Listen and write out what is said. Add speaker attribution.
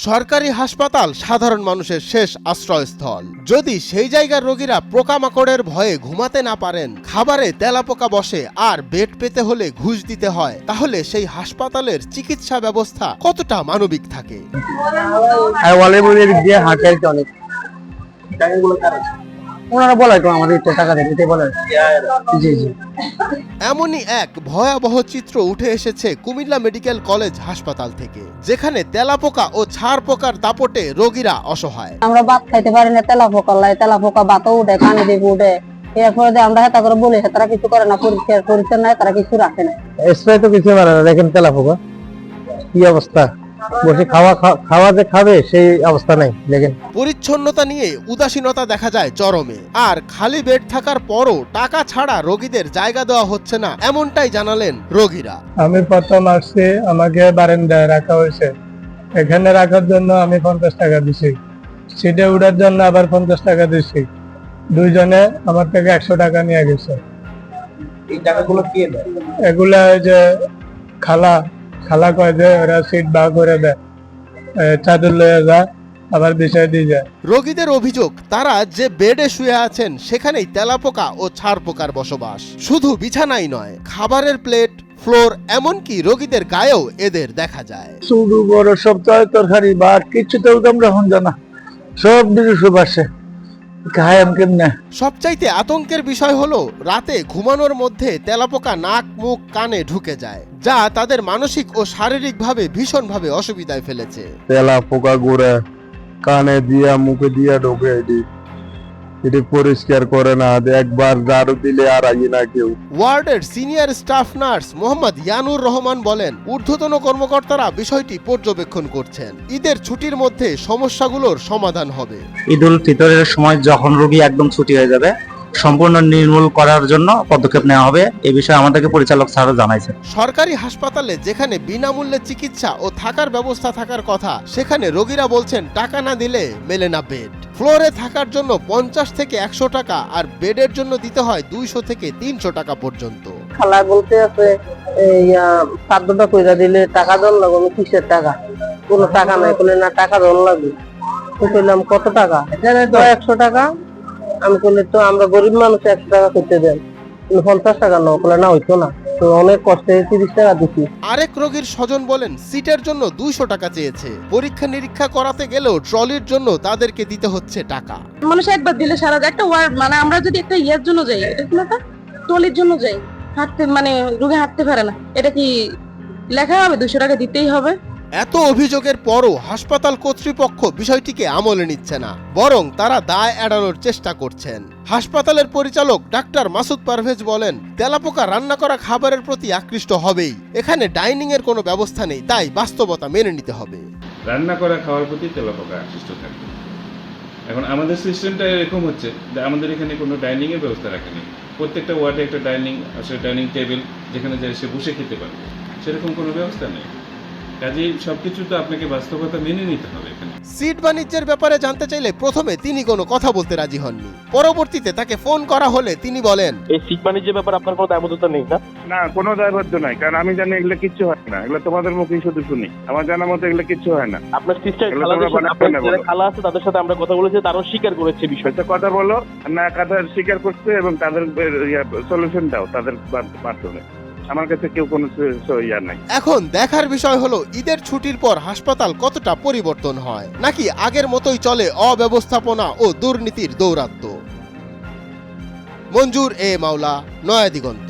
Speaker 1: সরকারি হাসপাতাল সাধারণ মানুষের শেষ আশ্রয়স্থল। যদি সেই জায়গার রোগীরা পোকামাকড়ের ভয়ে ঘুমাতে না পারেন, খাবারে তেলাপোকা বসে আর বেড পেতে হলে ঘুষ দিতে হয়, তাহলে সেই হাসপাতালের চিকিৎসা ব্যবস্থা কতটা মানবিক থাকে? এমনই এক ভয়াবহ চিত্র উঠে এসেছে কুমিল্লা মেডিকেল কলেজ হাসপাতাল থেকে, যেখানে তেলাপোকা ও ছাড় পোকার দাপটে রোগীরা অসহায়।
Speaker 2: আমরা ভাত খাইতে পারি না, তেলাপোকা ভাতও উঠে, কানে দিয়ে উঠে। এরপরে আমরা হেতা করে বলি, তারা কিছু করে না, পরিষ্কার পরিচ্ছন্ন নাই, তারা কিছু রাখে না।
Speaker 3: স্প্রে তো কিছু পারে না। দেখেন তেলাপোকা কি অবস্থা, বসে খাওয়া যে খাবে সেই অবস্থা নাই। দেখেন
Speaker 1: পরিচ্ছন্নতা নিয়ে উদাসীনতা দেখা যায় চরমে, আর খালি বেড থাকার পরও টাকা ছাড়া রোগীদের জায়গা দেওয়া হচ্ছে না, এমনটাই জানালেন রোগীরা।
Speaker 4: আমি প্রথম আসছি, আমাকে বারান্দায় রাখা হয়েছে। এখানে রাখার জন্য আমি 50 টাকা দিছি, সিটে উঠার জন্য আবার 50 টাকা দিছি। দুইজনে আমার থেকে 100 টাকা নিয়ে গেছে।
Speaker 3: এই টাকাগুলো কে দেয়?
Speaker 4: এগুলা ওই যে খালা কয় যে ওরা সিট বা করে দেয়, চাদর লয়ে যায়, আবার বিষয় দিয়ে যায়।
Speaker 1: রোগীদের অভিযোগ, তারা যে বেডে শুয়ে আছেন সেখানেই তেলাপোকা ও ছাড় পোকার বসবাস। শুধু বিছানাই নয়, খাবারের প্লেট, ফ্লোর, এমনকি রোগীদের গায়েও এদের দেখা যায়।
Speaker 3: শুধু বড় সব তরকারি বা কিছুতেও আমরা হন জানা, সব দিকে সুবাসে খায়াম কেমনে।
Speaker 1: সবচাইতে আতঙ্কের বিষয় হলো, রাতে ঘুমানোর মধ্যে তেলাপোকা নাক, মুখ, কানে ঢুকে যায়, যা তাদের মানসিক ও শারীরিকভাবে ভীষণভাবে অসুবিধায় ফেলেছে।
Speaker 5: তেলাপোকা ঘুরে কানে দিয়া মুখে দিয়া ঢোকে, এটি পরিষ্কার করে না, একবার ঝাড়ু দিলে আর আই না কেউ।
Speaker 1: ওয়ার্ডের senior staff nurse Mohammad Yanur Rahman বলেন, ঊর্ধ্বতন কর্মকর্তারা বিষয়টি পর্যবেক্ষণ করছেন। ঈদের ছুটির মধ্যে সমস্যাগুলোর সমাধান হবে।
Speaker 6: ঈদ উল ফিতরের সময় যখন রোগী একদম ছুটি হয়ে যাবে, সম্পূর্ণ নির্মূল করার জন্য পদক্ষেপ নেওয়া হবে। এই বিষয়ে আমাদেরকে পরিচালক স্যারও জানাইছেন।
Speaker 1: সরকারি হাসপাতালে যেখানে বিনামূল্যে চিকিৎসা ও থাকার ব্যবস্থা থাকার কথা, সেখানে রোগীরা বলছেন টাকা না দিলে মেলে না বেড। ফ্লোরে থাকার জন্য 50 থেকে 100 টাকা, আর বেডের জন্য দিতে হয় 200 থেকে 300 টাকা পর্যন্ত।
Speaker 2: খালা বলতে আছে খাদ্যটা কইরা দিলে টাকা দেন লাগবে। আমি কিসের টাকা? কোনো টাকা নাই। বলে না, টাকা দেন লাগবে। কইলাম কত টাকা? 100 টাকা। আমি বললে তো আমরা গরিব মানুষ, 100 টাকা করতে দেন, 50 টাকা নাও। বলে না, হইতো না। তো অনেক কষ্টে 30 টাকা দিচ্ছি।
Speaker 1: আরেক রোগীর স্বজন বলেন, সিটের জন্য 200 টাকা চেয়েছে। পরীক্ষা নিরীক্ষা করাতে গেলেও ট্রলির জন্য তাদেরকে দিতে হচ্ছে টাকা।
Speaker 7: মানুষ একবার দিলে সারা একটা ওয়ার্ড, মানে আমরা যদি একটা ইয়ের জন্য যাই, এটা কি না, ট্রলির জন্য যাই, হাঁটতে মানে রোগী হাঁটতে পারে না, এটা কি লেখা হবে 200 টাকা দিতেই হবে?
Speaker 1: এত অভিযোগের পরও হাসপাতাল কর্তৃপক্ষ বিষয়টিকে আমলে নিচ্ছে না, বরং তারা দায় এড়ানোর চেষ্টা করছেন। হাসপাতালের পরিচালক ডাক্তার মাসুদ পারভেজ বলেন, তেলাপোকা রান্না করা খাবারের প্রতি আকৃষ্ট হবেই। এখানে ডাইনিং এর কোনো ব্যবস্থা নেই, তাই বাস্তবতা মেনে নিতে হবে।
Speaker 8: রান্না করা খাওয়ার প্রতি তেলাপোকা আকৃষ্ট থাকবে। এখন আমাদের সিস্টেমটা এরকম হচ্ছে যে আমাদের এখানে কোনো ডাইনিং এর ব্যবস্থা রাখেনি। প্রত্যেকটা ওয়ার্ডে একটা ডাইনিং টেবিল, যেখানে যে সে বসে খেতে পারবে, সেরকম কোনো ব্যবস্থা নেই। কাজেই সবকিছু তো আপনাকে বাস্তবতা মেনে নিতে হবে। এখানে
Speaker 1: সিট বাণিজ্যের ব্যাপারে জানতে চাইলে প্রথমে তিনি কোনো কথা বলতে রাজি হননি। পরবর্তীতে তাকে ফোন করা হলে তিনি বলেন,
Speaker 9: এই সিট বাণিজ্যের ব্যাপারে আপনার কোনো দায়বদ্ধতা নেই না?
Speaker 10: না, কোনো দায়বদ্ধ নাই, কারণ আমি জানি এগুলো কিচ্ছু হয় না। এগুলো তোমাদের মুখেই শুধু শুনি, আমার জানা মতো এগুলো কিচ্ছু হয় না।
Speaker 9: আপনার সিস্টার খালা আছে, তাদের সাথে আমরা কথা বলেছি, তারাও স্বীকার করেছে বিষয়টা।
Speaker 10: কথা বলো না, কথা স্বীকার করছে এবং তাদের সলিউশন দাও তাদের মাধ্যমে। আমার কাছে কেউ কোনো ইয়া নাই।
Speaker 1: এখন দেখার বিষয় হলো, ঈদের ছুটির পর হাসপাতাল কতটা পরিবর্তন হয়, নাকি আগের মতোই চলে অব্যবস্থাপনা ও দুর্নীতির দৌরাত্ম্য। মঞ্জুর এ মাওলা, নয়া দিগন্ত।